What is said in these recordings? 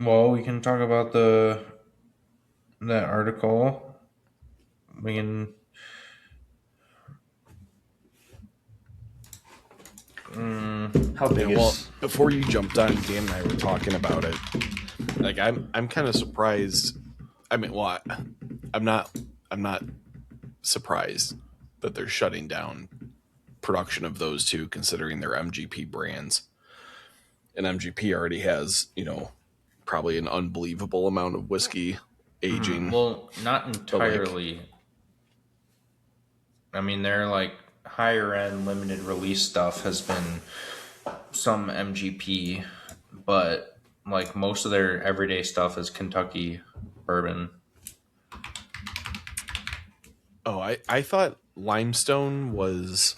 Well, we can talk about that article. We can. How Yeah, big well, is? before you jumped on, Dan and I were talking about it. Like, I'm kind of surprised. I mean, well, I'm not surprised that they're shutting down production of those two, considering their MGP brands. And MGP already has, probably an unbelievable amount of whiskey aging. Well, not But like, entirely. I mean, their like higher end limited release stuff has been some MGP, but like most of their everyday stuff is Kentucky bourbon. oh, I thought Limestone was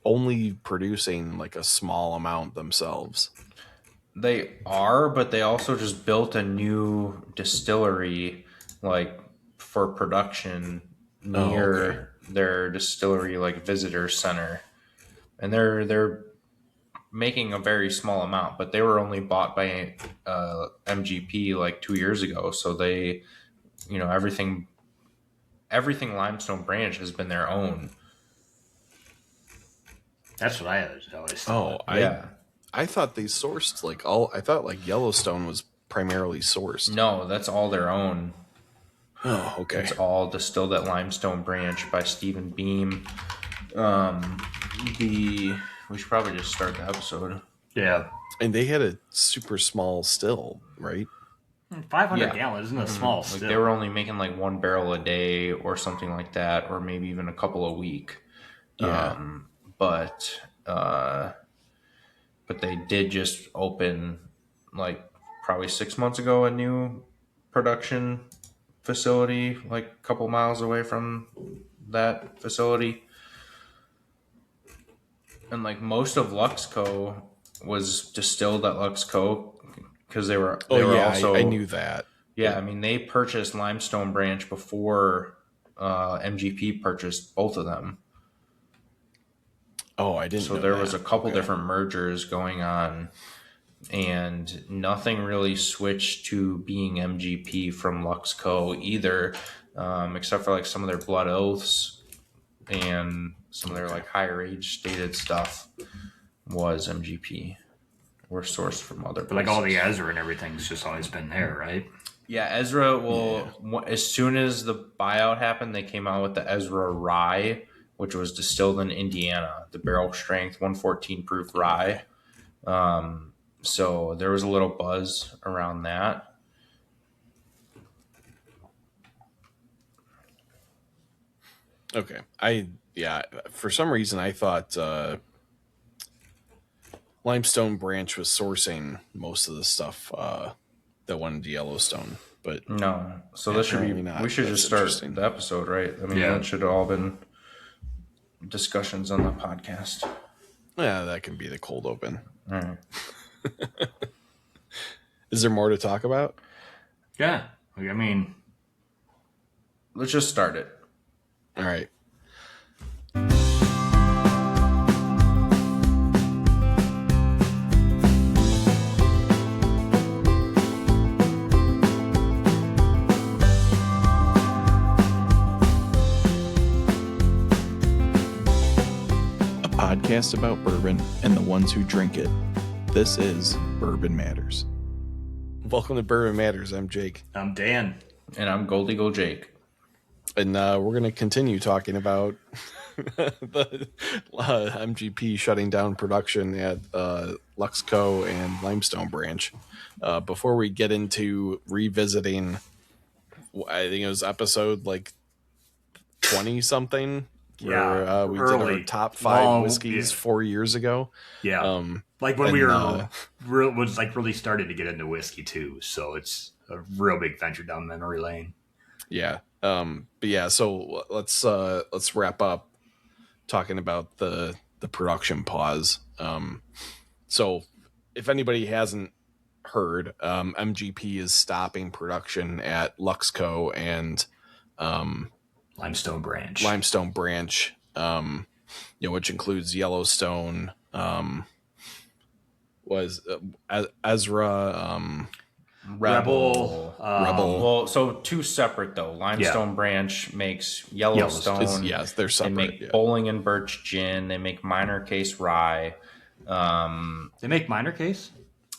only producing like a small amount themselves. They are, but they also just built a new distillery, like for production Oh, okay. near their distillery, like visitor center, and they're making a very small amount, but they were only bought by MGP like 2 years ago, so they, everything Limestone Branch has been their own. That's what I always Oh, thought. Yeah, I thought they sourced like all. I thought like Yellowstone was primarily sourced. no, that's all their own. Oh, okay. It's all distilled at Limestone Branch by Stephen Beam. The we should probably just start the episode. Yeah, And they had a super small still, right? 500 Yeah, gallons isn't a small like still. they were only making like 1 barrel a day or something like that, or maybe even a couple a week. Yeah. But but they did just open like probably 6 months ago a new production facility like a couple miles away from that facility, and like most of Luxco was distilled at Luxco because they were Oh, they were yeah. I also, knew that. yeah, I mean they purchased Limestone Branch before MGP purchased both of them. Oh, I didn't So know there was that. a couple Okay. different mergers going on, and nothing really switched to being MGP from Luxco either, except for like some of their blood oaths and some of their Okay. like higher age stated stuff was MGP. Were sourced from other But like all the places. Ezra and everything's just always been there, right? Yeah, Ezra Yeah. will. As soon as the buyout happened, they came out with the Ezra Rye, which was distilled in Indiana, the barrel strength 114 proof rye. Okay. So there was a little buzz around that. Okay. Yeah. For some reason, I thought Limestone Branch was sourcing most of the stuff that went into Yellowstone, but No, so this should apparently be. We not. should That's just start interesting. the episode, right? I mean, Yeah. that should have all been discussions on the podcast. Yeah, that can be the cold open. All right. Is there more to talk about? Yeah. Like, I mean, Let's just start it. All right. A podcast about bourbon and the ones who drink it. This is Bourbon Matters. Welcome to Bourbon Matters. I'm Jake. I'm Dan. And I'm Gold Eagle Jake. And we're going to continue talking about the MGP shutting down production at Luxco and Limestone Branch. Before we get into revisiting, I think it was episode like 20 something, where Yeah, we did our early, top 5 long, whiskeys yeah. 4 years ago. Yeah. Like when we and, were was like really started to get into whiskey too. So it's a real big venture down memory lane. Yeah. But yeah, so let's wrap up talking about the production pause. So if anybody hasn't heard, MGP is stopping production at Luxco and Limestone Branch. Limestone Branch, which includes Yellowstone, was Ezra, Rebel. Rebel. Well, so two separate though. Limestone Branch makes Yellowstone. Yes, they're They separate. make Bowling and Birch gin. They make Minor Case Rye. They make minor case?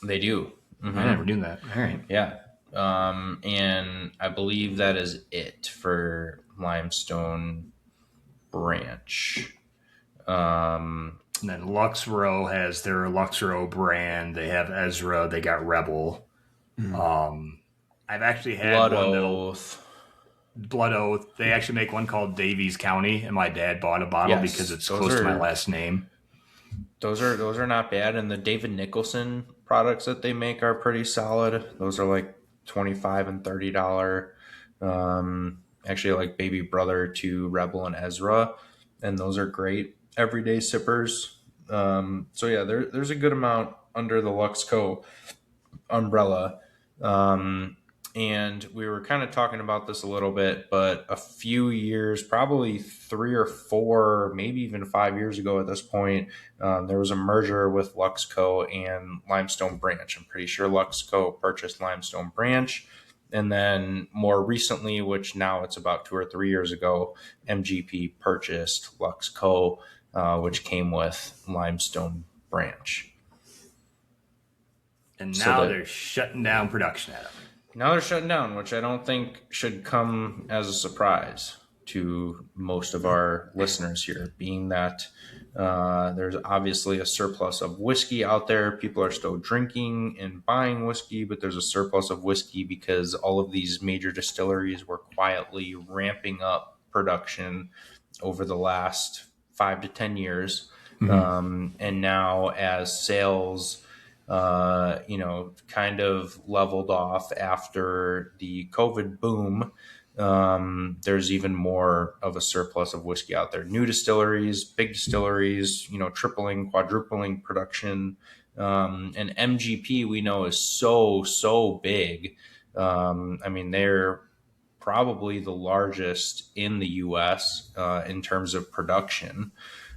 They do. I never knew that. All right. Yeah. And I believe that is it for Limestone Branch. And then Lux Row has their Lux Row brand. They have Ezra. They got Rebel. I've actually had Blood one Oath. Blood Oath. They actually make one called Davies County, and my dad bought a bottle Yes, because it's those close to my are- last name. Those are not bad, and the David Nicholson products that they make are pretty solid. Those are like $25 and $30. Actually, like baby brother to Rebel and Ezra, and those are great everyday sippers. So yeah, there's a good amount under the Luxco umbrella. And we were kind of talking about this a little bit, but a few years, probably 3 or 4, maybe even 5 years ago at this point, there was a merger with Luxco and Limestone Branch. I'm pretty sure Luxco purchased Limestone Branch. And then more recently, which now it's about 2 or 3 years ago, MGP purchased Luxco, which came with Limestone Branch. And So now that- they're shutting down production at them. Now they're shutting down, which I don't think should come as a surprise to most of our listeners here, being that there's obviously a surplus of whiskey out there. People are still drinking and buying whiskey, but there's a surplus of whiskey because all of these major distilleries were quietly ramping up production over the last 5 to 10 years. And now as sales kind of leveled off after the COVID boom, there's even more of a surplus of whiskey out there. New distilleries, big distilleries, tripling, quadrupling production. And MGP we know is so big. They're probably the largest in the U.S. In terms of production.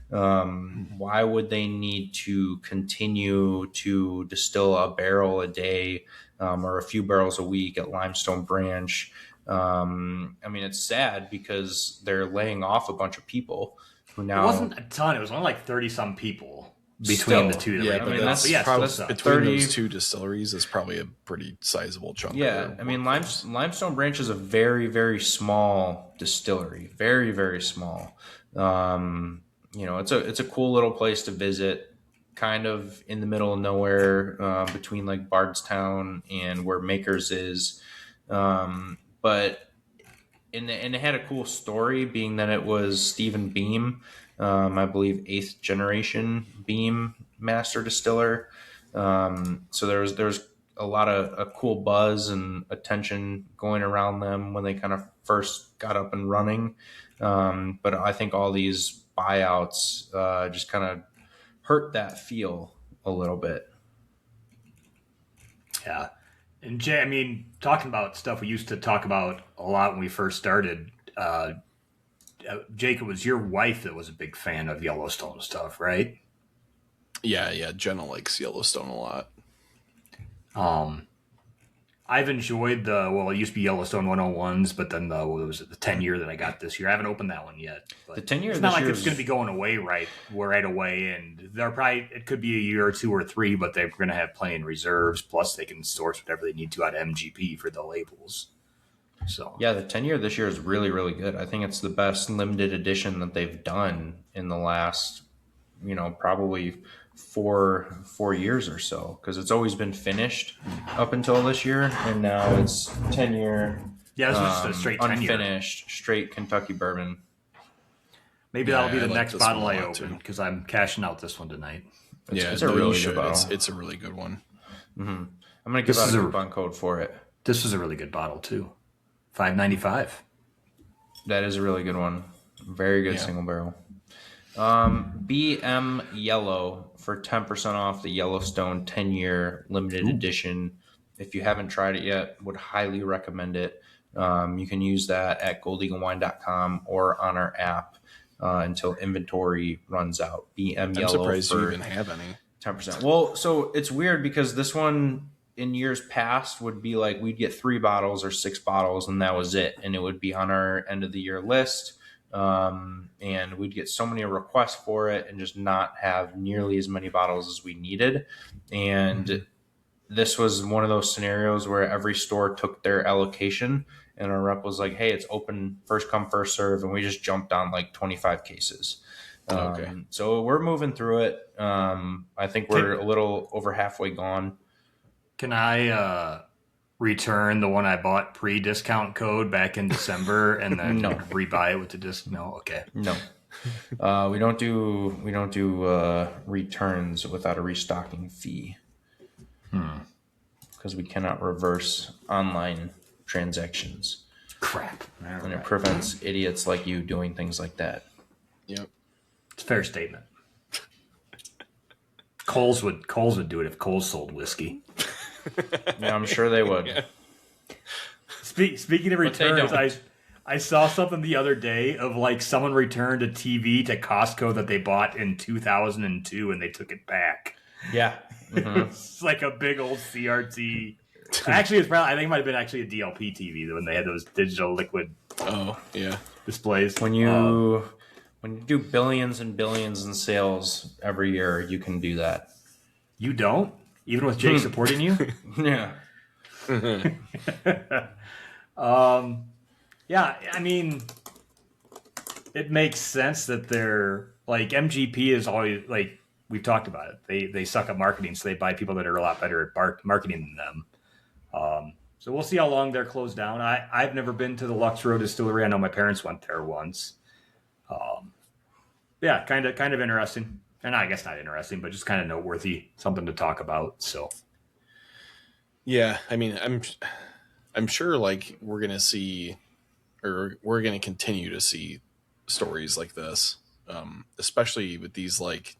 Why would they need to continue to distill a barrel a day or a few barrels a week at Limestone Branch? It's sad because they're laying off a bunch of people who now. It wasn't a ton. It was only like 30-some people between Still, the two. Yeah, that but were that's yeah, probably still between 30 those two distilleries is probably a pretty sizable chunk. Yeah, of their workforce. Limestone Branch is a very, very small distillery. Very, very small. It's a cool little place to visit, kind of in the middle of nowhere, between like Bardstown and where Makers is. But it had a cool story, being that it was Stephen Beam, I believe 8th generation Beam master distiller. So there was a lot of a cool buzz and attention going around them when they kind of first got up and running. But I think all these buyouts just kind of hurt that feel a little bit. Yeah. And Jay, talking about stuff we used to talk about a lot when we first started, Jake, it was your wife that was a big fan of Yellowstone stuff, right? Yeah. Jenna likes Yellowstone a lot. I've enjoyed it used to be Yellowstone 101s, but then the 10-year that I got this year. I haven't opened that one yet. But The 10-year it's not this like year it's is- going to be going away right away, and it could be a year or 2 or 3, but they're going to have plenty in reserves. Plus, they can source whatever they need to out of MGP for the labels. So Yeah, the 10-year this year is really, really good. I think it's the best limited edition that they've done in the last, probably 4 years or so, because it's always been finished up until this year, and now it's 10-year. yeah, this was just a straight 10-year. unfinished, straight Kentucky bourbon. Maybe Yeah, that'll be I the like next this bottle one a I lot, open too. because I'm cashing out this one tonight. It's a really good bottle. It's a really good one. I'm gonna give This out is a a- coupon code for it. This was a really good bottle too. $5.95. That is a really good one. Very good Yeah. single barrel. BM Yellow for 10% off the Yellowstone 10-year limited edition. If you haven't tried it yet, would highly recommend it. You can use that at goldeaglewine.com or on our app until inventory runs out. BM I'm Yellow surprised for you even have any. 10%. Well, so it's weird because this one in years past would be like we'd get 3 bottles or 6 bottles and that was it, and it would be on our end of the year list, and we'd get so many requests for it and just not have nearly as many bottles as we needed. And this was one of those scenarios where every store took their allocation, and our rep was like, hey, it's open, first come first serve, and we just jumped on like 25 cases. Okay. So we're moving through it. I think we're a little over halfway gone. Can I return the one I bought pre-discount code back in December and then No. rebuy it with the disc? No, okay. No. We don't do returns without a restocking fee, because we cannot reverse online transactions, Crap. and it prevents idiots like you doing things like that. Yep. It's a fair statement. Coles would do it if Coles sold whiskey. Yeah, I'm sure they would. Speaking of But they returns, don't. I saw something the other day of like someone returned a TV to Costco that they bought in 2002 and they took it back. Yeah. It's like a big old CRT. Actually, it's probably, I think it might have been actually a DLP TV when they had those digital liquid Oh, yeah. displays. When you do billions and billions in sales every year, you can do that. You don't? Even with Jake supporting you? Yeah. Yeah, I mean, it makes sense that they're like MGP is always like we've talked about it. They suck at marketing, so they buy people that are a lot better at marketing than them. So we'll see how long they're closed down. I've never been to the Lux Row Distillery. I know my parents went there once. Yeah, kind of interesting, and I guess not interesting, but just kind of noteworthy, something to talk about. So Yeah, I mean, I'm sure like we're gonna see, or we're gonna continue to see stories like this, especially with these like,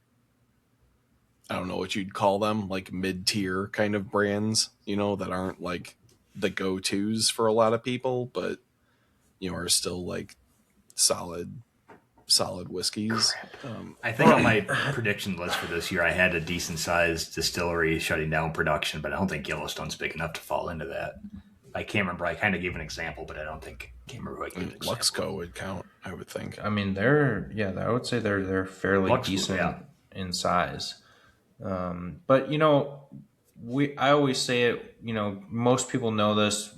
I don't know what you'd call them, like mid-tier kind of brands, that aren't like the go-tos for a lot of people, but are still like solid whiskeys. I think on my prediction list for this year, I had a decent sized distillery shutting down production, but I don't think Yellowstone's big enough to fall into that. I can't remember. I kind of gave an example, but I can't remember who I gave an example. Luxco would count, I would think. I mean, I would say they're fairly Lux, decent yeah. in size. But I always say it, most people know this.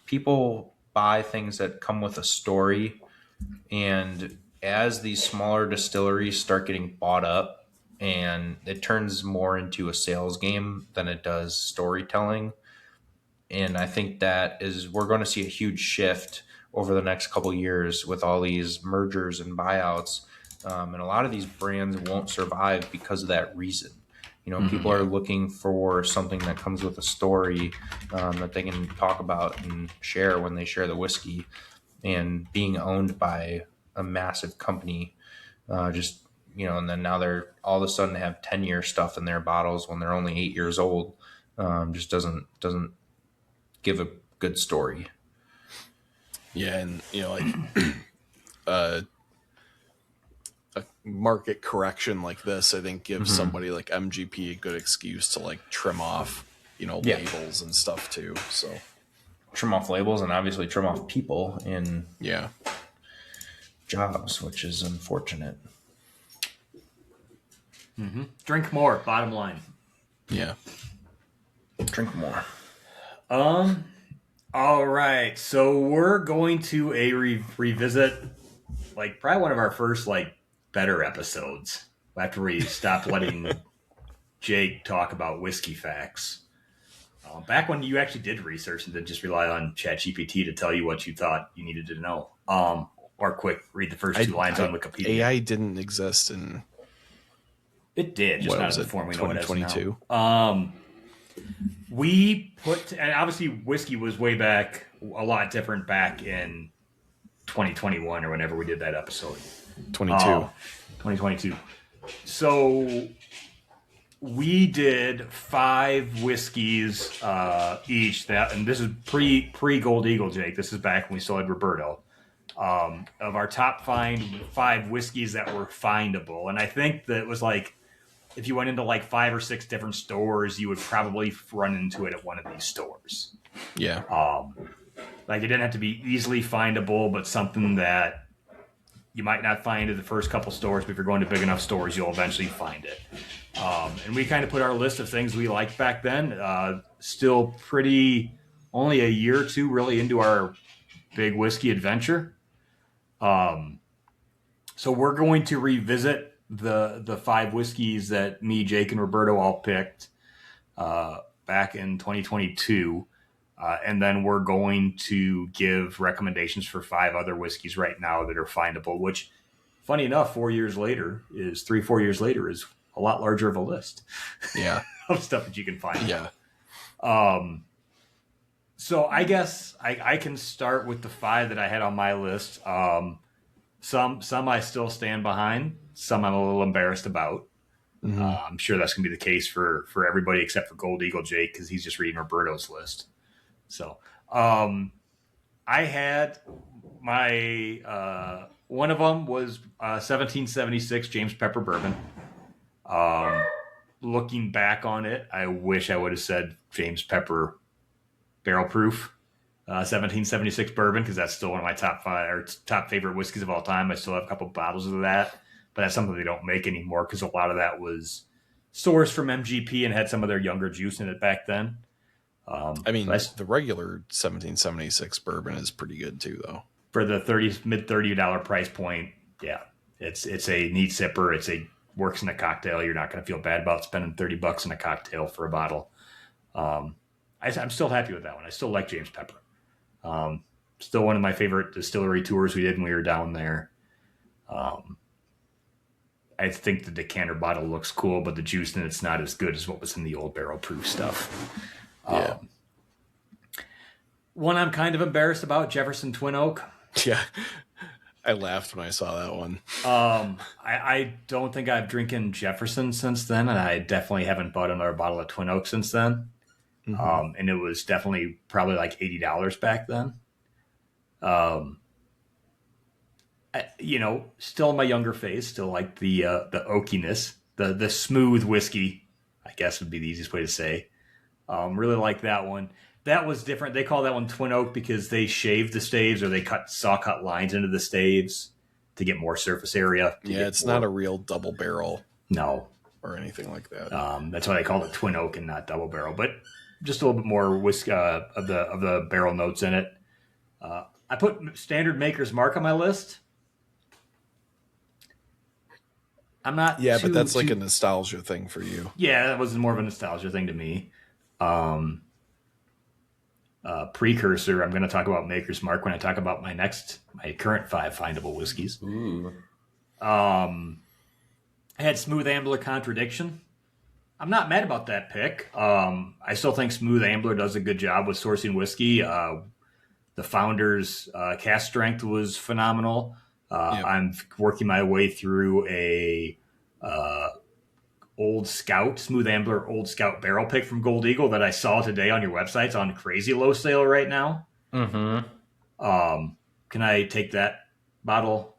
People buy things that come with a story, and as these smaller distilleries start getting bought up, and it turns more into a sales game than it does storytelling. And I think we're going to see a huge shift over the next couple of years with all these mergers and buyouts. And a lot of these brands won't survive because of that reason. People are looking for something that comes with a story that they can talk about and share when they share the whiskey. And being owned by a massive company, and then now they're all of a sudden have 10-year stuff in their bottles when they're only 8 years old, just doesn't give a good story. Yeah, and a market correction like this, I think, gives somebody like MGP a good excuse to like trim off, labels and stuff too. So Trim off labels and obviously trim off people in jobs, which is unfortunate. Drink more, bottom line. Yeah. Drink more. All right. So we're going to revisit like probably one of our first like better episodes after we stopped letting Jake talk about whiskey facts. Back when you actually did research and didn't just rely on ChatGPT to tell you what you thought you needed to know. Or quick, read the first 2 lines on Wikipedia. AI didn't exist in It did, just not in the form we know it as 2022. now. We put, and obviously whiskey was way back, a lot different back in 2021 or whenever we did that episode. 2022. So we did 5 whiskeys each. And this is pre Gold Eagle, Jake. This is back when we still had Roberto. Of our top 5 whiskeys that were findable, and I think that it was like if you went into like 5 or 6 different stores, you would probably run into it at one of these stores. Yeah. Like it didn't have to be easily findable, but something that you might not find at the first couple stores, but if you're going to big enough stores, you'll eventually find it. And we kind of put our list of things we liked back then. Still pretty, only a year or two really into our big whiskey adventure. So we're going to revisit the 5 whiskeys that me, Jake, and Roberto all picked back in 2022. And then we're going to give recommendations for 5 other whiskeys right now that are findable, which, funny enough, 4 years later is 3-4 years later is a lot larger of a list. Yeah. Of stuff that you can find. Yeah. So I guess I can start with the 5 that I had on my list. Some I still stand behind. Some I'm a little embarrassed about. Mm-hmm. I'm sure that's going to be the case for everybody except for Gold Eagle Jake because he's just reading Roberto's list. So I had my one of them was 1776 James Pepper Bourbon. Looking back on it, I wish I would have said James Pepper Barrel Proof 1776 Bourbon because that's still one of my top 5 or top favorite whiskeys of all time. I still have a couple bottles of that, but that's something they don't make anymore because a lot of that was sourced from MGP and had some of their younger juice in it back then. I mean, the regular 1776 bourbon is pretty good too, though. For the mid $30 price point, yeah, it's a neat sipper. Works in a cocktail. You're not going to feel bad about spending $30 in a cocktail for a bottle. I'm still happy with that one. I still like James Pepper. Still one of my favorite distillery tours we did when we were down there. I think the decanter bottle looks cool, but the juice in it's not as good as what was in the old barrel proof stuff. Yeah. One I'm kind of embarrassed about, Jefferson Twin Oak. Yeah. I laughed when I saw that one. I don't think I've drinking Jefferson since then, and I definitely haven't bought another bottle of Twin Oak since then. Mm-hmm. And it was definitely probably like $80 back then. Still in my younger phase, still like the oakiness, the smooth whiskey, I guess would be the easiest way to say. Really like that one. That was different. They call that one Twin Oak because they shaved the staves or they saw cut lines into the staves to get more surface area. Yeah, it's not a real double barrel. No. Or anything like that. That's why they call it Twin Oak and not double barrel. But just a little bit more whiskey of the barrel notes in it. I put Standard Maker's Mark on my list. I'm not. Yeah, but that's like a nostalgia thing for you. Yeah, that was more of a nostalgia thing to me. Precursor, I'm going to talk about Maker's Mark when I talk about my current 5 findable whiskeys. Ooh. I had Smooth Ambler Contradiction. I'm not mad about that pick. I still think Smooth Ambler does a good job with sourcing whiskey. The founder's cast strength was phenomenal. Yep. I'm working my way through a Old Scout, Smooth Ambler Old Scout barrel pick from Gold Eagle that I saw today on your website. It's on crazy low sale right now. Mm-hmm. Can I take that bottle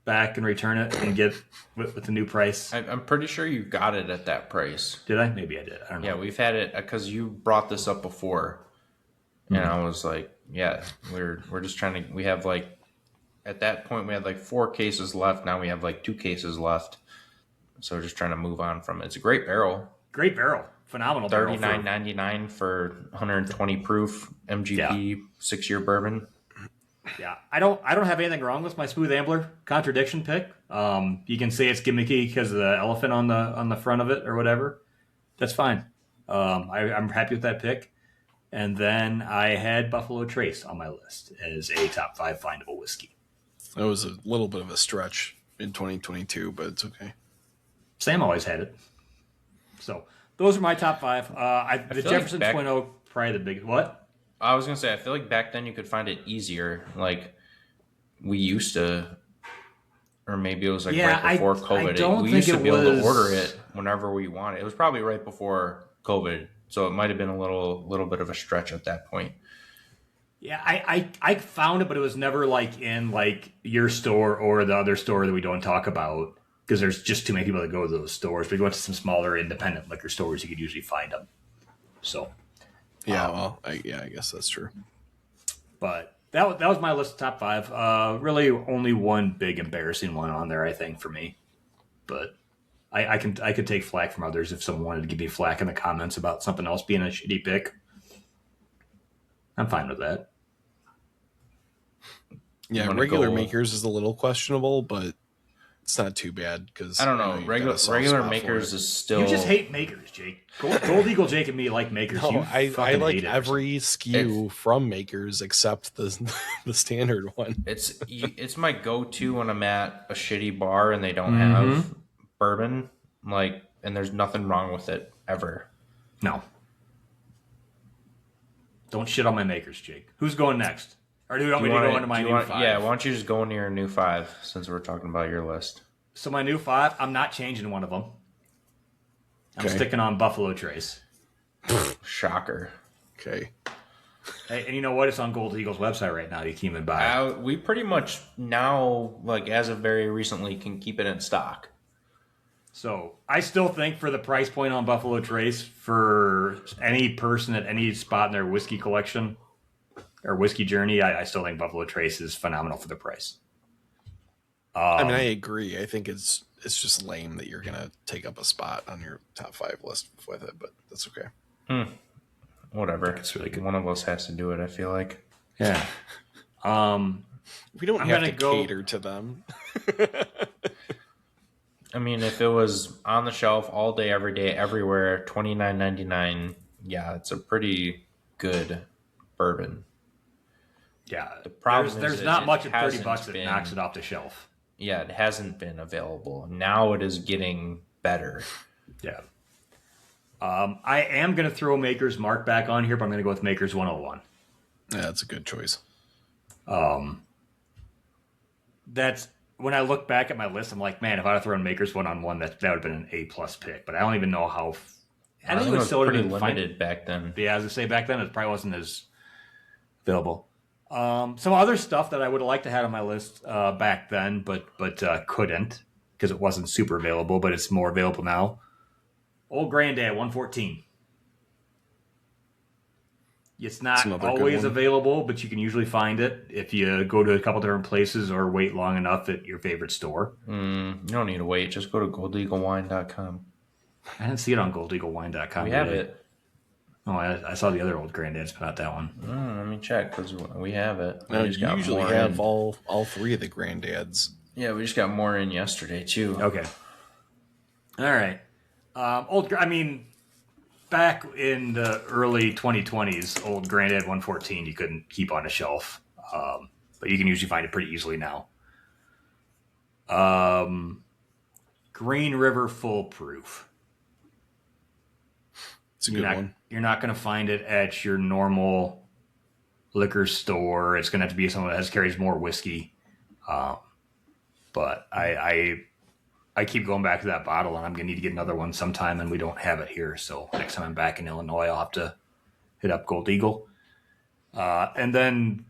back and return it and get with the new price? I'm pretty sure you got it at that price. Did I? Maybe I did. I don't know. Yeah, we've had it because you brought this up before. And I was like, yeah, we're just trying to, we have like, at that point we had like 4 cases left. Now we have like 2 cases left. So we're just trying to move on from it. It's a great barrel. Great barrel. Phenomenal barrel. $39.99 for 120 proof MGP 6-year bourbon. Yeah. I don't have anything wrong with my Smooth Ambler Contradiction pick. You can say it's gimmicky because of the elephant on the front of it or whatever. That's fine. I'm happy with that pick. And then I had Buffalo Trace on my list as a top 5 findable whiskey. That was a little bit of a stretch in 2022, but it's okay. Sam always had it. So those are my top 5. The Jefferson Twin Oak, probably the biggest. What? I was going to say, I feel like back then you could find it easier. Like we used to, or maybe it was like right before COVID. We used to be able to order it whenever we wanted. It was probably right before COVID. So it might have been a little bit of a stretch at that point. Yeah, I found it, but it was never like in like your store or the other store that we don't talk about. because there's just too many people that go to those stores. But if you went to some smaller independent liquor stores, you could usually find them. So, Yeah, I guess that's true. but that was my list of top 5. Really, only one big embarrassing one on there, I think, for me. But I could take flack from others if someone wanted to give me flack in the comments about something else being a shitty pick. I'm fine with that. Yeah, regular Makers is a little questionable, but it's not too bad because I don't know. Regular Makers is still. You just hate Makers, Jake. Gold Eagle Jake and me like Makers. No, I like hate every SKU from Makers except the standard one. It's my go-to when I'm at a shitty bar and they don't have bourbon. Like, and there's nothing wrong with it ever. No. Don't shit on my Makers, Jake. Who's going next? Or do you want me to go into my new 5? Yeah, why don't you just go into your new 5 since we're talking about your list? So my new 5, I'm not changing one of them. I'm sticking on Buffalo Trace. Shocker. Okay. Hey, and you know what? It's on Gold Eagle's website right now. You can even buy it. We pretty much now, like as of very recently, can keep it in stock. So I still think for the price point on Buffalo Trace, for any person at any spot in their whiskey collection or whiskey journey, I still think Buffalo Trace is phenomenal for the price. I mean, I agree. I think it's just lame that you're gonna take up a spot on your top 5 list with it, but that's okay. Whatever. It's really good. One of us has to do it. I feel like. Yeah. We don't have to cater to them. I mean, if it was on the shelf all day, every day, everywhere, $29.99, yeah, it's a pretty good bourbon. Yeah, the problem there's not much at $30 that knocks it off the shelf. Yeah, it hasn't been available. Now it is getting better. Yeah. I am going to throw Maker's Mark back on here, but I'm going to go with Maker's 101. Yeah, that's a good choice. That's when I look back at my list, I'm like, man, if I'd have thrown Maker's 1-on-1, that would have been an A+ pick. But I don't even know how. I think it was still pretty limited back then. Yeah, as I say, back then it probably wasn't as available. Some other stuff that I would have liked to have on my list back then, but couldn't because it wasn't super available, but it's more available now. Old Granddad 114. It's not always available, but you can usually find it if you go to a couple different places or wait long enough at your favorite store. You don't need to wait. Just go to goldeaglewine.com. I didn't see it on goldeaglewine.com. We have it. Oh, I saw the other Old Granddads, but not that one. Let me check because we have it. No, you usually have all 3 of the Granddads. Yeah, we just got more in yesterday too. Okay. All right. Back in the early 2020s, Old Granddad 114 you couldn't keep on a shelf, but you can usually find it pretty easily now. Green River Full Proof. It's a good one. You're not going to find it at your normal liquor store. It's going to have to be someone that carries more whiskey. But I keep going back to that bottle, and I'm going to need to get another one sometime, and we don't have it here. So next time I'm back in Illinois, I'll have to hit up Gold Eagle. And then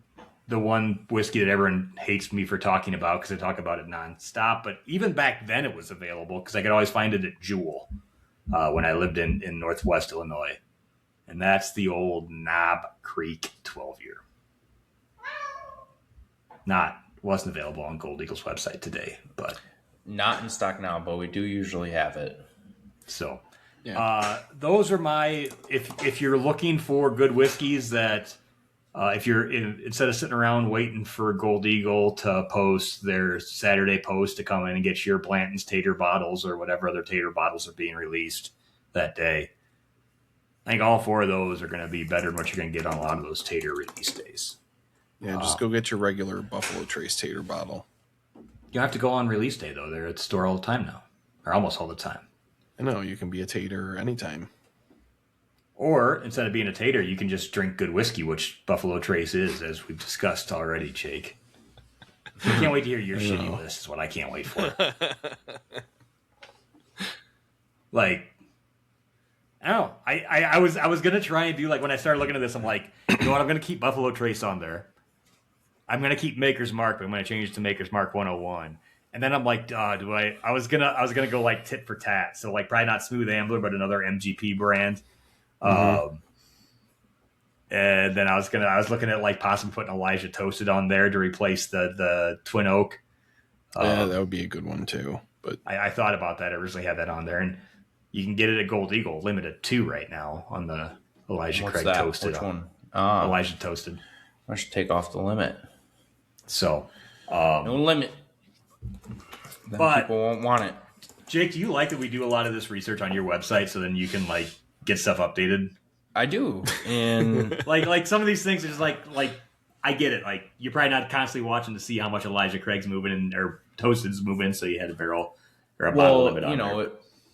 the one whiskey that everyone hates me for talking about because I talk about it nonstop. But even back then it was available because I could always find it at Jewel when I lived in Northwest Illinois. And that's the old Knob Creek 12-year. Wasn't available on Gold Eagle's website today, but... Not in stock now, but we do usually have it. So, yeah. Those are my... If you're looking for good whiskeys that... if you're instead of sitting around waiting for Gold Eagle to post their Saturday post to come in and get your Blanton's Tater bottles or whatever other Tater bottles are being released that day, I think all 4 of those are going to be better than what you're going to get on a lot of those Tater release days. Yeah, just go get your regular Buffalo Trace Tater bottle. You don't have to go on release day, though. They're at the store all the time now, or almost all the time. I know, you can be a Tater anytime. Or, instead of being a Tater, you can just drink good whiskey, which Buffalo Trace is, as we've discussed already, Jake. I can't wait to hear your shitty list, is what I can't wait for. Like, I don't know. I was going to try and do, like, when I started looking at this, I'm like, you know what, I'm going to keep Buffalo Trace on there. I'm going to keep Maker's Mark, but I'm going to change it to Maker's Mark 101. And then I'm like, do I was gonna go like tit for tat. So like probably not Smooth Ambler, but another MGP brand. Mm-hmm. And then I was looking at like possibly putting Elijah Toasted on there to replace the Twin Oak. Yeah, that would be a good one too. But I thought about that. I originally had that on there, and you can get it at Gold Eagle, limited 2 right now on the Elijah What's Craig that? Toasted. Which one? Ah, Elijah Toasted. I should take off the limit. So, No limit. Then but people won't want it. Jake, do you like that we do a lot of this research on your website so then you can like get stuff updated? I do, and like some of these things are just like I get it. Like you're probably not constantly watching to see how much Elijah Craig's moving in or Toasted's moving, so you had a barrel or a bottle limit on there.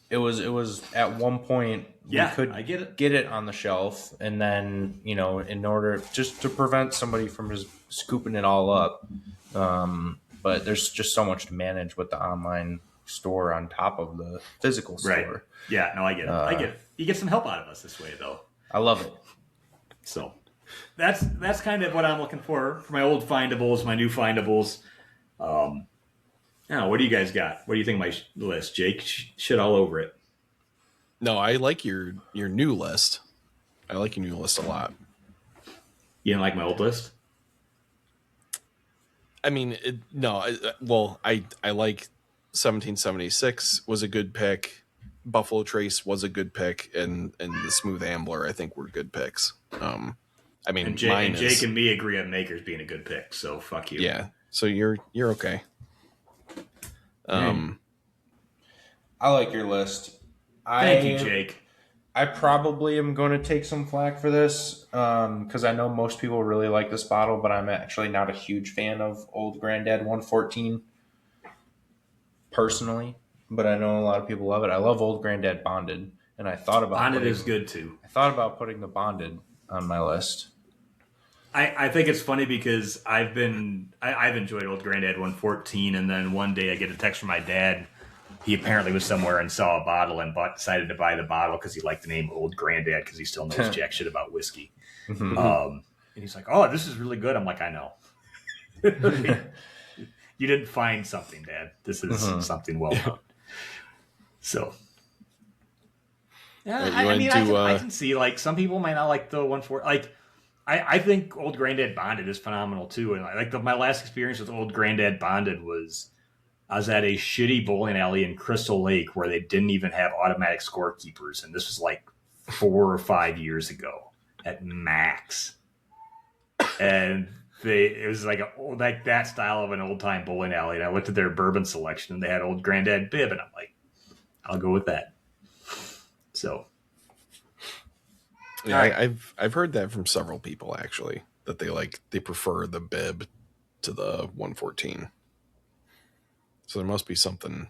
it was at one point Yeah, we could I get it. get it on the shelf, and then in order just to prevent somebody from just scooping it all up. But there's just so much to manage with the online store on top of the physical store. Right. Yeah, no, I get it. I get it. You get some help out of us this way, though. I love it. So that's kind of what I'm looking for my old findables, my new findables. Now, what do you guys got? What do you think of my list, Jake? Shit all over it. no, I like your new list. I like your new list a lot. You didn't like my old list? I mean, I like 1776 was a good pick. Buffalo Trace was a good pick, and the Smooth Ambler I think were good picks. I mean, And Jake and me agree on Makers being a good pick, so fuck you. Yeah, so you're okay. I like your list. Thank you, Jake. I probably am going to take some flack for this because I know most people really like this bottle, but I'm actually not a huge fan of Old Granddad 114 personally. But I know a lot of people love it. I love Old Granddad Bonded, and I thought about Bonded is good too. I thought about putting the Bonded on my list. I think it's funny because I've enjoyed Old Granddad 114, and then one day I get a text from my dad. He apparently was somewhere and saw a bottle and decided to buy the bottle because he liked the name Old Granddad because he still knows jack shit about whiskey. And he's like, "Oh, this is really good." I'm like, "I know." You didn't find something, Dad. This is something well known. So, yeah, I can see like some people might not like the 114. Like, I think Old Granddad Bonded is phenomenal too. And like my last experience with Old Granddad Bonded was I was at a shitty bowling alley in Crystal Lake where they didn't even have automatic scorekeepers, and this was like 4 or 5 years ago at max. And it was like that style of an old time bowling alley. And I looked at their bourbon selection, and they had Old Granddad Bib, and I'm like, I'll go with that. So, yeah, right. I've heard that from several people actually that they prefer the Bib to the 114. So there must be something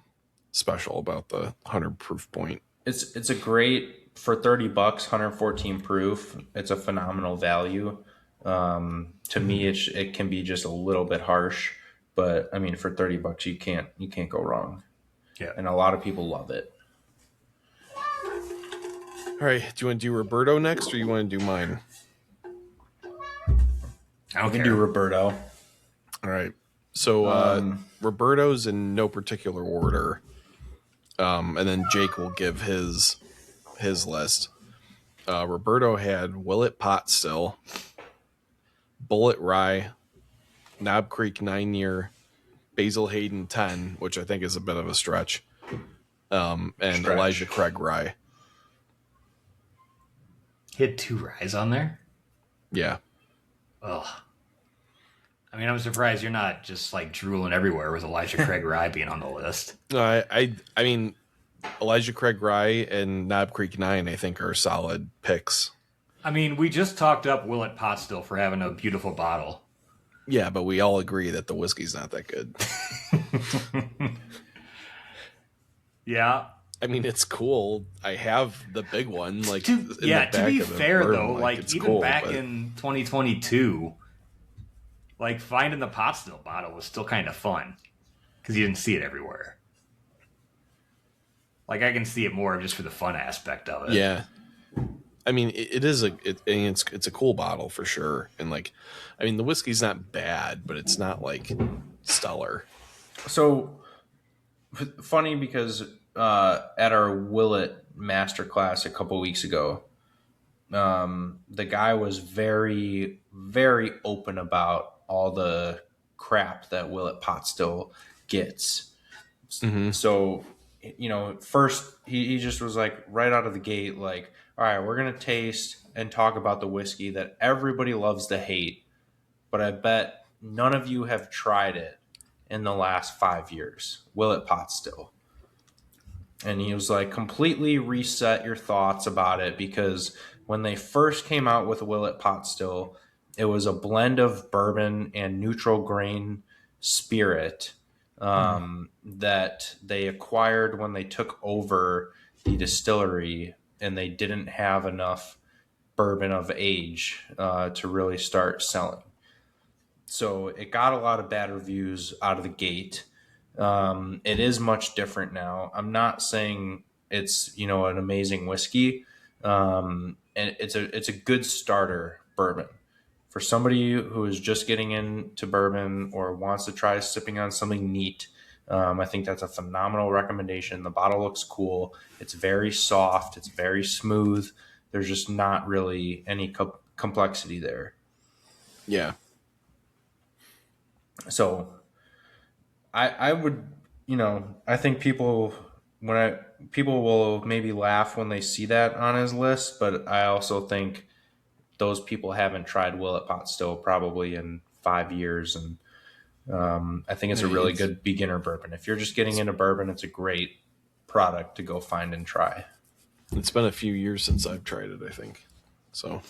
special about the 100 proof point. It's a great for $30, 114 proof. It's a phenomenal value. To me, it can be just a little bit harsh, but I mean, for $30, you can't go wrong. Yeah, and a lot of people love it. All right, do you want to do Roberto next, or you want to do mine? I can do Roberto. All right. So Roberto's in no particular order, and then Jake will give his list. Roberto had Willet Pot Still, Bullet Rye, Knob Creek 9 Year, Basil Hayden 10, which I think is a bit of a stretch, and Elijah Craig Rye. He had 2 ryes on there? Yeah. Ugh. I mean, I'm surprised you're not just like drooling everywhere with Elijah Craig Rye being on the list. I mean, Elijah Craig Rye and Knob Creek 9, I think, are solid picks. I mean, we just talked up Willet Pot Still for having a beautiful bottle. Yeah, but we all agree that the whiskey's not that good. Yeah. I mean, it's cool. I have the big one. Like, to be fair, though, like even cool, back in 2022, like finding the pot still bottle was still kind of fun because you didn't see it everywhere. Like I can see it more just for the fun aspect of it. Yeah, I mean, it's a cool bottle for sure. And like, I mean, the whiskey's not bad, but it's not like stellar. So funny because at our Willet masterclass a couple weeks ago, the guy was very, very open about all the crap that Willet Pot Still gets. Mm-hmm. So, first he just was like right out of the gate, like, all right, we're going to taste and talk about the whiskey that everybody loves to hate, but I bet none of you have tried it in the last 5 years. Willet Pot Still. And he was like, completely reset your thoughts about it, because when they first came out with Willet Pot Still, it was a blend of bourbon and neutral grain spirit that they acquired when they took over the distillery, and they didn't have enough bourbon of age to really start selling. So it got a lot of bad reviews out of the gate. It is much different now. I'm not saying it's an amazing whiskey, and it's a good starter bourbon for somebody who is just getting into bourbon or wants to try sipping on something neat. I think that's a phenomenal recommendation. The bottle looks cool. It's very soft. It's very smooth. There's just not really any complexity there. Yeah. So I would, I think people will maybe laugh when they see that on his list, but I also think those people haven't tried Willet Pot Still probably in 5 years, and I think it's a really good beginner bourbon. If you're just getting into bourbon, it's a great product to go find and try. It's been a few years since I've tried it, I think. So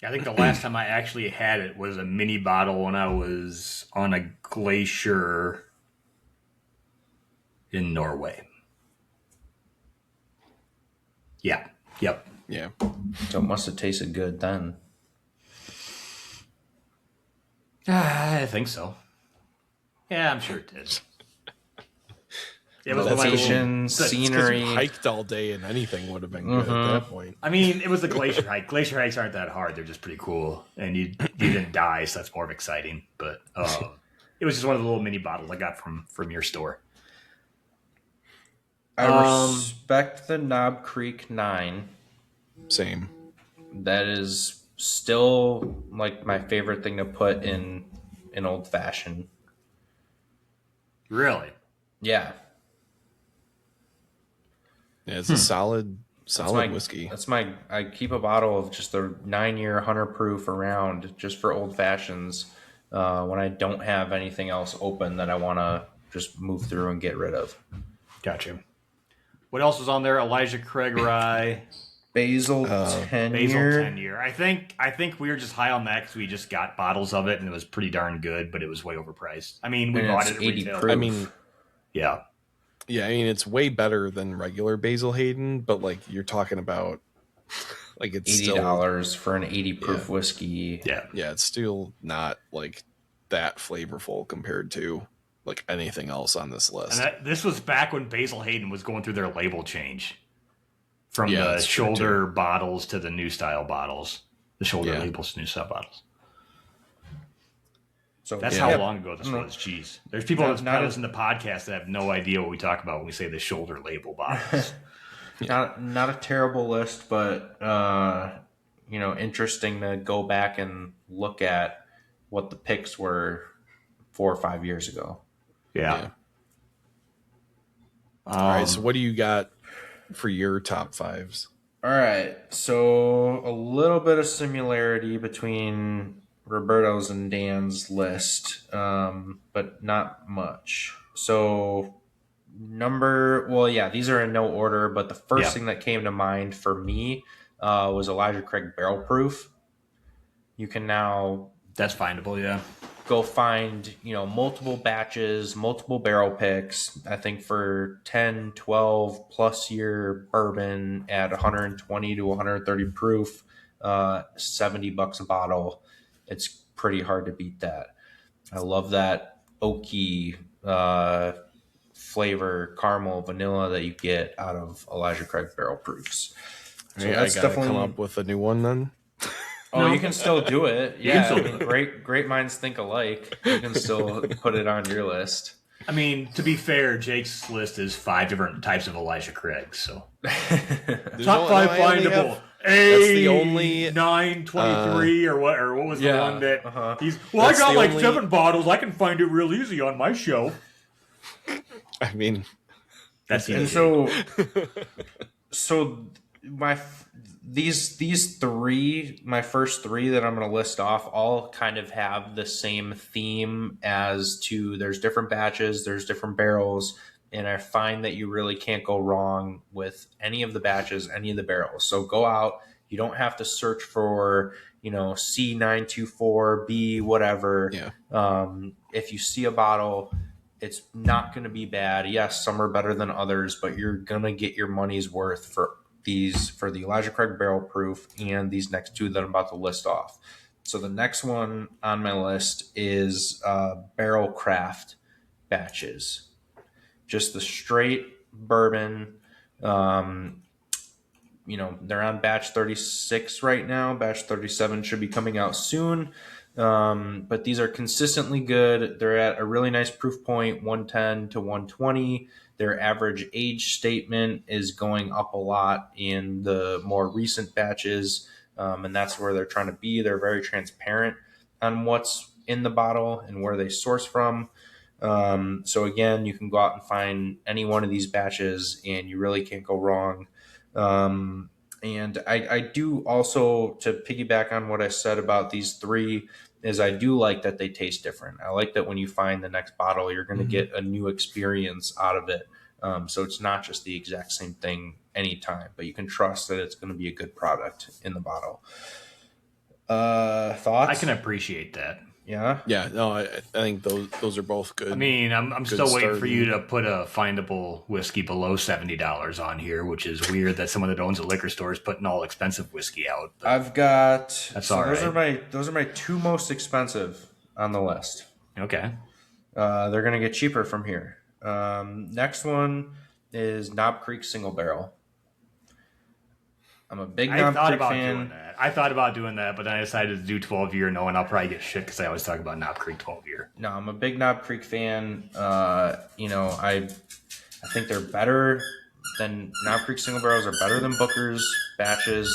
I think the last time I actually had it was a mini bottle when I was on a glacier in Norway. Yeah. Yep. yeah. So it must have tasted good then. I think so. Yeah, I'm sure it did. It was Location, scenery. You hiked all day and anything would have been good at that point. I mean, it was a glacier hike. Glacier hikes aren't that hard. They're just pretty cool. And you didn't die, so that's more exciting. But it was just one of the little mini bottles I got from your store. I respect the Knob Creek 9. Same. That is still like my favorite thing to put in an old fashioned. Really? Yeah. Yeah, it's a solid whiskey. I keep a bottle of just the 9-year 100 proof around just for old fashions when I don't have anything else open that I want to just move through and get rid of. Gotcha. What else was on there? Elijah Craig Rye. Basil 10 Basil year. 10 year. I think we were just high on that because we just got bottles of it and it was pretty darn good, but it was way overpriced. I mean, we bought it at 80 retail. proof. I mean, yeah. Yeah, I mean it's way better than regular Basil Hayden, but like you're talking about like it's $80 still, for an 80 proof whiskey. Yeah. Yeah, it's still not like that flavorful compared to like anything else on this list. And this was back when Basil Hayden was going through their label change from the that's true, shoulder bottles to the new style bottles, the shoulder labels to new style bottles. So that's how long ago this was. Jeez, there's people that listen to podcasts that have no idea what we talk about when we say the shoulder label bottles. Not a terrible list, but interesting to go back and look at what the picks were 4 or 5 years ago. Yeah. All right, so what do you got for your top fives? All right, so a little bit of similarity between Roberto's and Dan's list, but not much. So these are in no order, but the first thing that came to mind for me was Elijah Craig Barrel Proof. You can now... That's findable, yeah. Go find, multiple batches, multiple barrel picks. I think for 10, 12 plus year bourbon at 120 to 130 proof, $70 a bottle. It's pretty hard to beat that. I love that oaky flavor, caramel, vanilla that you get out of Elijah Craig Barrel Proofs. So I gotta come up with a new one then. You can still do it. Yeah, great minds think alike. You can still put it on your list. I mean, to be fair, Jake's list is 5 different types of Elijah Craig. So top 5 findable. That's the only A923 or what was the one that he's? Well, That's I got like only... 7 bottles. I can find it real easy on my shelf. I mean, that's and so these three, my first three that I'm going to list off, all kind of have the same theme as to there's different batches, there's different barrels, and I find that you really can't go wrong with any of the batches, any of the barrels. So go out. You don't have to search for, C924, B, whatever. Yeah. If you see a bottle, it's not going to be bad. Yes, some are better than others, but you're going to get your money's worth for the Elijah Craig Barrel Proof and these next two that I'm about to list off. So the next one on my list is Barrel Craft batches. Just the straight bourbon. They're on batch 36 right now. Batch 37 should be coming out soon. But these are consistently good. They're at a really nice proof point, 110 to 120. Their average age statement is going up a lot in the more recent batches, and that's where they're trying to be. They're very transparent on what's in the bottle and where they source from. So again, you can go out and find any one of these batches, and you really can't go wrong. And I do also, to piggyback on what I said about these three, is I do like that they taste different. I like that when you find the next bottle, you're going to get a new experience out of it. So it's not just the exact same thing anytime, but you can trust that it's going to be a good product in the bottle. Thoughts? I can appreciate that. Yeah. No, I think those are both good. I mean, I'm still waiting for you to put a findable whiskey below $70 on here, which is weird that someone that owns a liquor store is putting all expensive whiskey out. I've got all right. Those are my two most expensive on the list. Okay. They're gonna get cheaper from here. Next one is Knob Creek Single Barrel. I'm a big Knob Creek fan. I thought about doing that, but then I decided to do 12 year, knowing I'll probably get shit because I always talk about Knob Creek 12 year. No, I'm a big Knob Creek fan. I think they're better than Knob Creek Single Barrels are better than Booker's batches.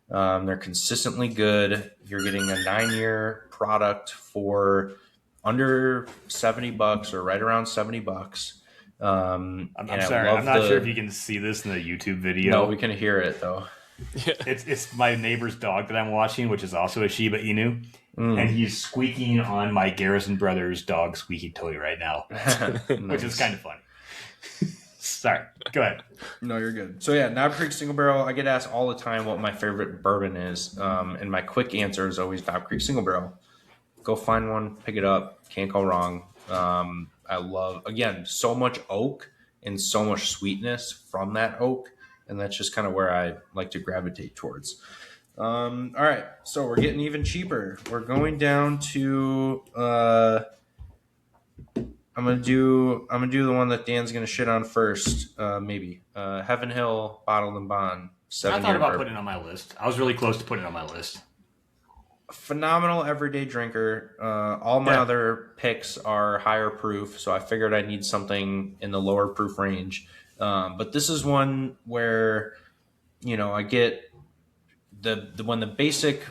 They're consistently good. You're getting a 9-year product for under $70 or right around $70. I'm sorry, I'm not sure if you can see this in the YouTube video. No, we can hear it though. It's my neighbor's dog that I'm watching, which is also a Shiba Inu, and he's squeaking on my Garrison Brothers dog squeaky toy right now, which is kind of funny. Sorry, go ahead. No, you're good. So yeah, Knob Creek Single Barrel. I get asked all the time what my favorite bourbon is, and my quick answer is always Knob Creek Single Barrel. Go find one, pick it up. Can't go wrong. I love, again, so much oak and so much sweetness from that oak. And that's just kind of where I like to gravitate towards. All right, so we're getting even cheaper. We're going down to I'm gonna do the one that Dan's gonna shit on first, maybe. Heaven Hill Bottled and Bond. I thought about putting it on my list. I was really close to putting it on my list. Phenomenal everyday drinker. All my other picks are higher proof, so I figured I need something in the lower proof range. But this is one where, I get when the basic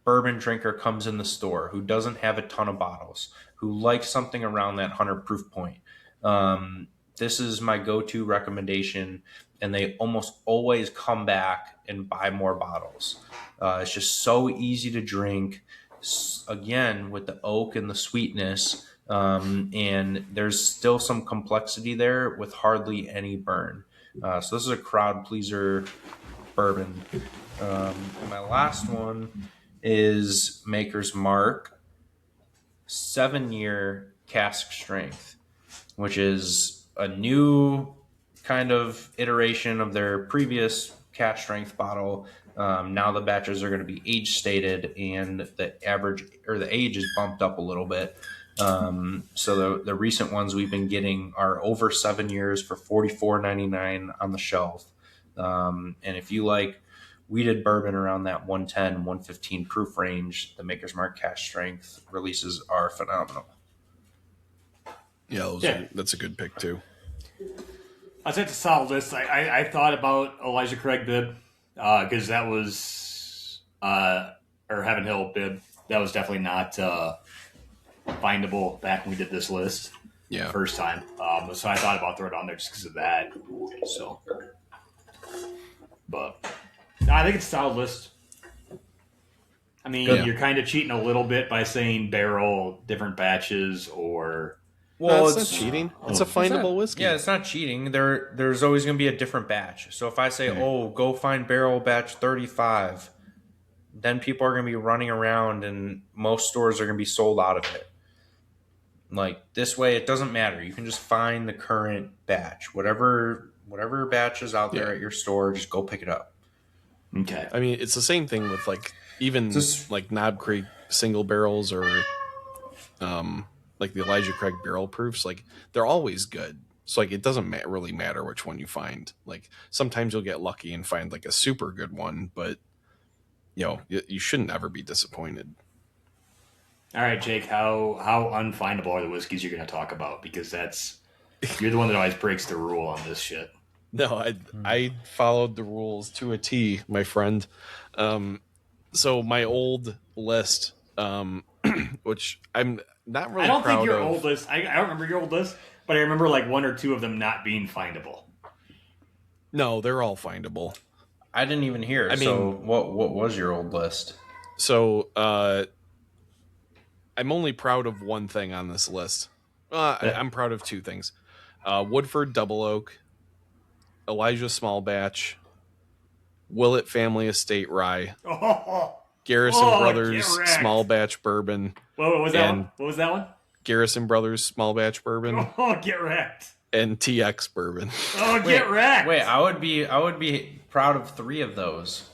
bourbon drinker comes in the store who doesn't have a ton of bottles, who likes something around that 100 proof point. This is my go-to recommendation, and they almost always come back and buy more bottles. It's just so easy to drink. Again, with the oak and the sweetness. And there's still some complexity there with hardly any burn. So this is a crowd pleaser bourbon. And my last one is Maker's Mark 7-year cask strength, which is a new kind of iteration of their previous cask strength bottle. Now the batches are going to be age stated, and the average or the age is bumped up a little bit. So the recent ones we've been getting are over 7 years for $44.99 on the shelf. And if you like weeded bourbon around that 110, 115 proof range, the Maker's Mark cask strength releases are phenomenal. Yeah. That's a good pick too. I said it's a solid list. I thought about Elijah Craig bib because that was or Heaven Hill bib. That was definitely not findable back when we did this list the Yeah. first time. So I thought about throwing it on there just because of that. So, but I think it's a solid list. I mean, Good. you're kind of cheating a little bit by saying barrel different batches or. Well, it's not cheating. It's a It's not- findable whiskey. Yeah, it's not cheating. There's always going to be a different batch. So if I say, "Oh, go find barrel batch 35," then people are going to be running around, and most stores are going to be sold out of it. Like this way, it doesn't matter. You can just find the current batch, whatever batch is out there Yeah. at your store. Just go pick it up. Okay. I mean, it's the same thing with like even Just- like Knob Creek single barrels or like the Elijah Craig barrel proofs. Like they're always good. So like it doesn't really matter which one you find. Like sometimes you'll get lucky and find like a super good one, but you shouldn't ever be disappointed. All right, Jake. How unfindable are the whiskeys you're going to talk about? Because you're the one that always breaks the rule on this shit. No, I followed the rules to a T, my friend. So my old list, which I'm not really I don't proud think your of. old list. I don't remember your old list, but I remember like one or two of them not being findable. No, they're all findable. I didn't even hear. I So mean- what was your old list? So I'm only proud of one thing on this list. I'm proud of two things: Woodford Double Oak, Elijah Small Batch, Willett Family Estate Rye, Oh, Garrison Oh, Brothers get wrecked. Small Batch Bourbon, what was that And- one? What was that one? Garrison Brothers Small Batch Bourbon, Oh, get wrecked. and TX Bourbon. Oh, get wrecked. Wait, I would be proud of 3 of those.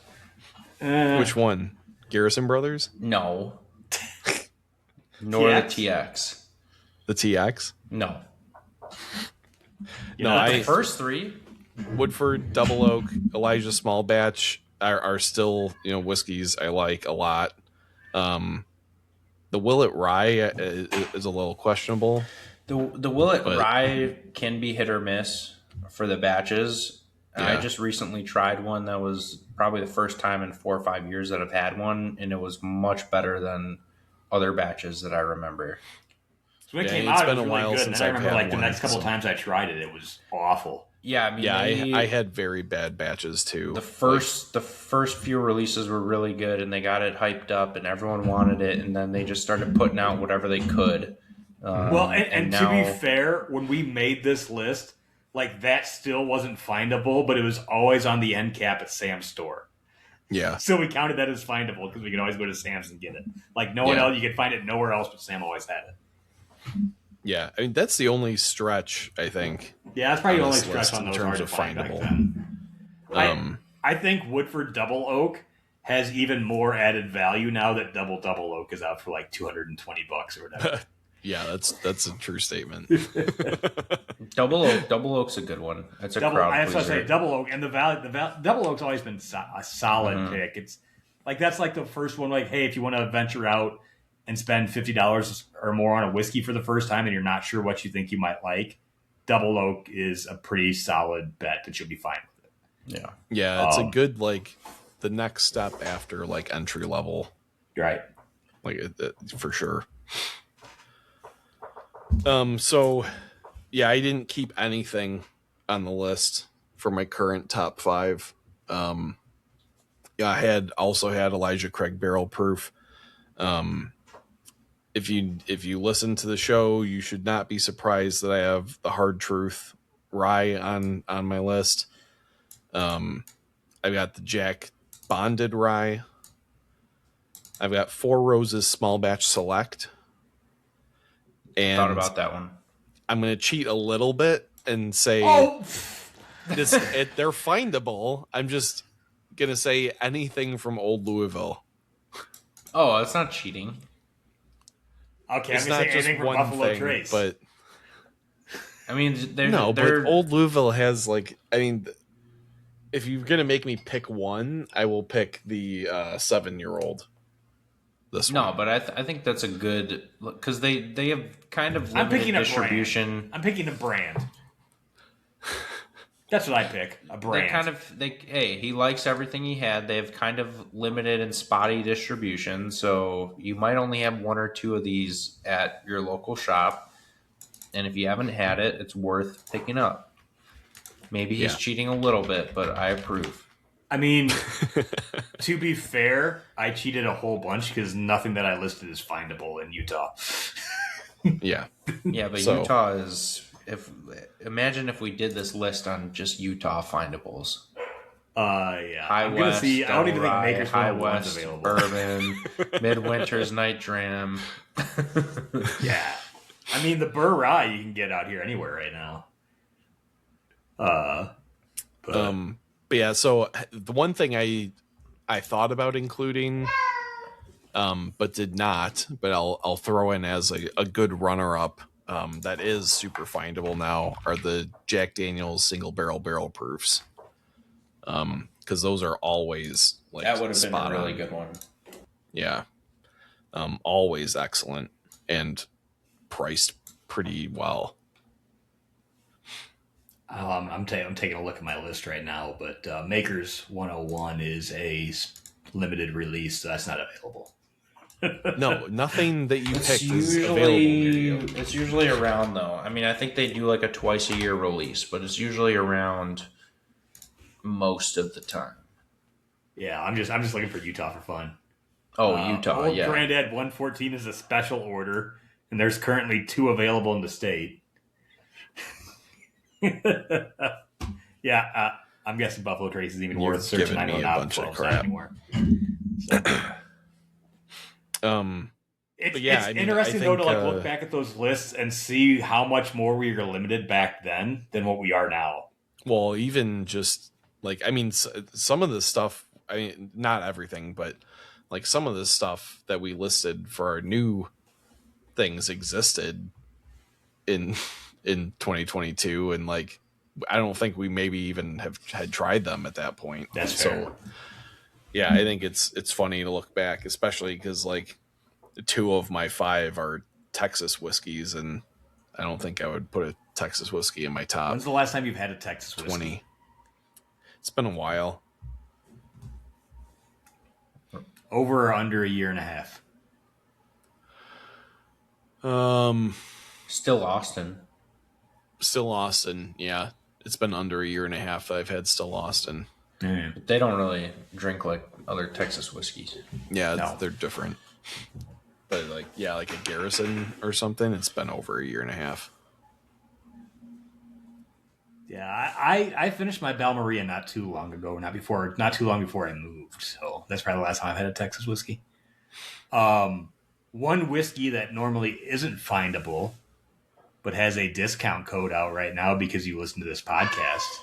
Which one? Garrison Brothers? No. Nor the TX? TX. The TX? No. You No, know, I- The first 3? Woodford, Double Oak, Elijah Small Batch are still whiskeys I like a lot. The Willett Rye is a little questionable. The Willet But- Rye can be hit or miss for the batches. I Yeah. just recently tried one that was probably the first time in 4 or 5 years that I've had one, and it was much better than other batches that I remember. So when it Yeah, came it's out, it been was a really while good. since And then I I've remember had like the one, next couple so- times I tried it, it was awful. Yeah, I mean, Yeah, they- I had very bad batches too. the first few releases were really good, and they got it hyped up, and everyone wanted it, and then they just started putting out whatever they could. Well, and to now, be fair, when we made this list, like that still wasn't findable, but it was always on the end cap at Sam's store. Yeah, So we counted that as findable because we could always go to Sam's and get it. Like no one Yeah. else, you could find it nowhere else, but Sam always had it. yeah. I mean, that's the only stretch I think. Yeah, that's probably the On only this stretch list on in those terms hard to of find back findable. then. I think Woodford Double Oak has even more added value now that Double Oak is out for like $220 or whatever. Yeah, that's a true statement. Double Oak's a good one. It's a Double, crowd I was going to say pleaser. Double Oak, and the Double Oak's always been a solid Mhm. pick. It's like that's like the first one. Like, hey, if you want to venture out and spend $50 or more on a whiskey for the first time, and you're not sure what you think you might like, Double Oak is a pretty solid bet that you'll be fine with it. Yeah. Yeah, it's a good like the next step after like entry level, Right? like for sure. So yeah, I didn't keep anything on the list for my current top 5. Yeah, I also had Elijah Craig Barrel Proof. If you listen to the show, you should not be surprised that I have the Hard Truth Rye on my list. I've got the Jack Bonded Rye. I've got Four Roses Small Batch Select. And Thought about that one. I'm going to cheat a little bit and say Oh, they're findable. I'm just going to say anything from Old Louisville. Oh, it's not cheating. okay. It's I'm not going to say just anything from one Buffalo thing, Trace. but I mean, they're no, they're but Old Louisville has like, I mean, if you're going to make me pick one, I will pick the 7-year-old. this No, one. but I think that's a good because they have kind of I'm limited picking a distribution. brand. I'm picking a brand. That's what I pick. A They're brand. kind of hey, he likes everything he had. They have kind of limited and spotty distribution, so you might only have one or two of these at your local shop. And if you haven't had it, it's worth picking up. Maybe he's Yeah. cheating a little bit, but I approve. I mean, to be fair, I cheated a whole bunch because nothing that I listed is findable in Utah. Yeah. Yeah, but So- Utah is imagine if we did this list on just Utah findables. Yeah. High I'm gonna West, see. I don't even think Delray, Maker's High 101's West, available. Bourbon, Midwinter's Night Dram. Yeah. I mean, the Burr Rye you can get out here anywhere right now. But But yeah, so the one thing I thought about including, but did not, but I'll throw in as a good runner up, that is super findable now, are the Jack Daniel's single barrel proofs. Because those are always like That would have been a spot really on. good one. Yeah. Always excellent and priced pretty well. I'm taking a look at my list right now, but Maker's 101 is a limited release, so that's not available. No, nothing that you It's picked is available near you. it's usually around though. I mean, I think they do like a twice a year release, but it's usually around most of the time. Yeah, I'm just looking for Utah for fun. Oh, Utah, Old yeah. Granddad 114 is a special order, and there's currently 2 available in the state. Yeah, I'm guessing Buffalo Trace is even You're worth searching. giving I know me a not bunch of 12's not crap. anymore. But It's I mean, interesting I though to think, like look back at those lists and see how much more we were limited back then than what we are now. well, even just like, I mean, some of the stuff, I mean, not everything, but like some of the stuff that we listed for our new things existed in 2022, and like I don't think we maybe even had tried them at that point. That's fair. So yeah, I think it's funny to look back, especially because like 2 of my 5 are Texas whiskeys, and I don't think I would put a Texas whiskey in my top When's the last time you've had a Texas whiskey? 20. It's been a while. Over or under a year and a half? Still Austin. Still Austin, yeah. It's been under a year and a half that I've had Still Austin. But they don't really drink like other Texas whiskeys. Yeah, No. they're different. But like, yeah, like a Garrison or something, it's been over a year and a half. Yeah, I finished my Balmeria not too long ago, not too long before I moved. So that's probably the last time I've had a Texas whiskey. One whiskey that normally isn't findable, but has a discount code out right now because you listen to this podcast,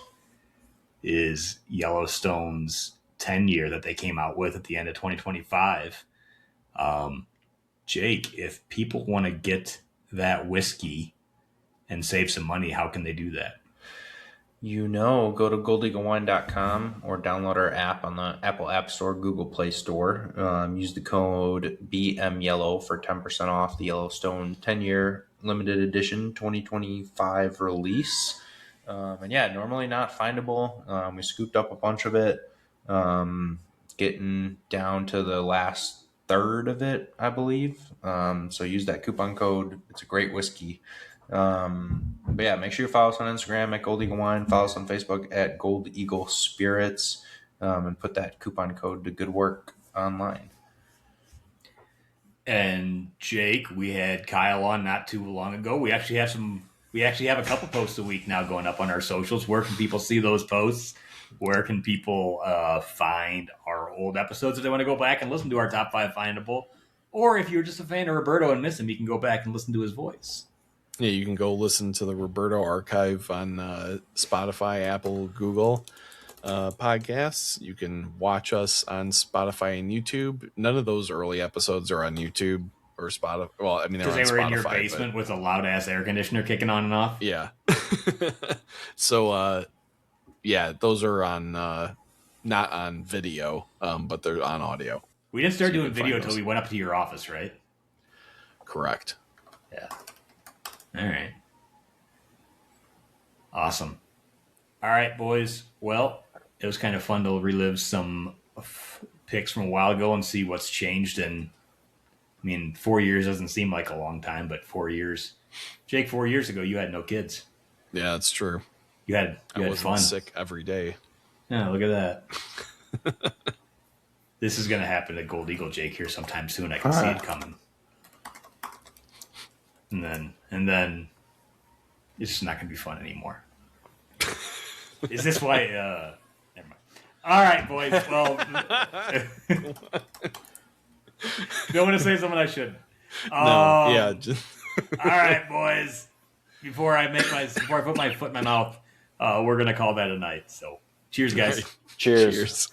is Yellowstone's 10-year that they came out with at the end of 2025. Jake, if people want to get that whiskey and save some money, how can they do that? Go to goldeaglewine.com or download our app on the Apple App Store, Google Play Store. Use the code BMYellow for 10% off the Yellowstone 10-year limited edition 2025 release. And yeah, normally not findable. We scooped up a bunch of it, getting down to the last third of it, I believe. So use that coupon code. It's a great whiskey. But yeah, make sure you follow us on Instagram at Gold Eagle Wine. Follow us on Facebook at Gold Eagle Spirits, and put that coupon code to good work online. And Jake, we had Kyle on not too long ago. We actually have a couple posts a week now going up on our socials. Where can people see those posts? Where can people find our old episodes if they want to go back and listen to our top 5 findable? Or if you're just a fan of Roberto and miss him, you can go back and listen to his voice. Yeah, you can go listen to the Roberto archive on Spotify, Apple, Google podcasts. You can watch us on Spotify and YouTube. None of those early episodes are on YouTube or Spotify. Well, I mean, they're on Because they were in your Spotify, basement with a loud ass air conditioner kicking on and off. Yeah. So, yeah, those are on not on video, but they're on audio. We didn't start So you doing can video find until those. we went up to your office, right? Correct. Yeah. All right. Awesome. All right, boys. Well, it was kind of fun to relive some picks from a while ago and see what's changed. And I mean, 4 years doesn't seem like a long time, but 4 years. Jake, 4 years ago, you had no kids. Yeah, it's true. You had I wasn't fun. sick every day. Yeah, look at that. This is going to happen to Gold Eagle Jake here sometime soon. I can see it coming. And then it's just not going to be fun anymore. Is this why? Never mind. All right, boys. Well, don't want to say something I shouldn't. No, yeah. Just, All right, boys. Before I put my foot in my mouth, we're gonna call that a night. So, cheers, guys. right. Cheers. Cheers.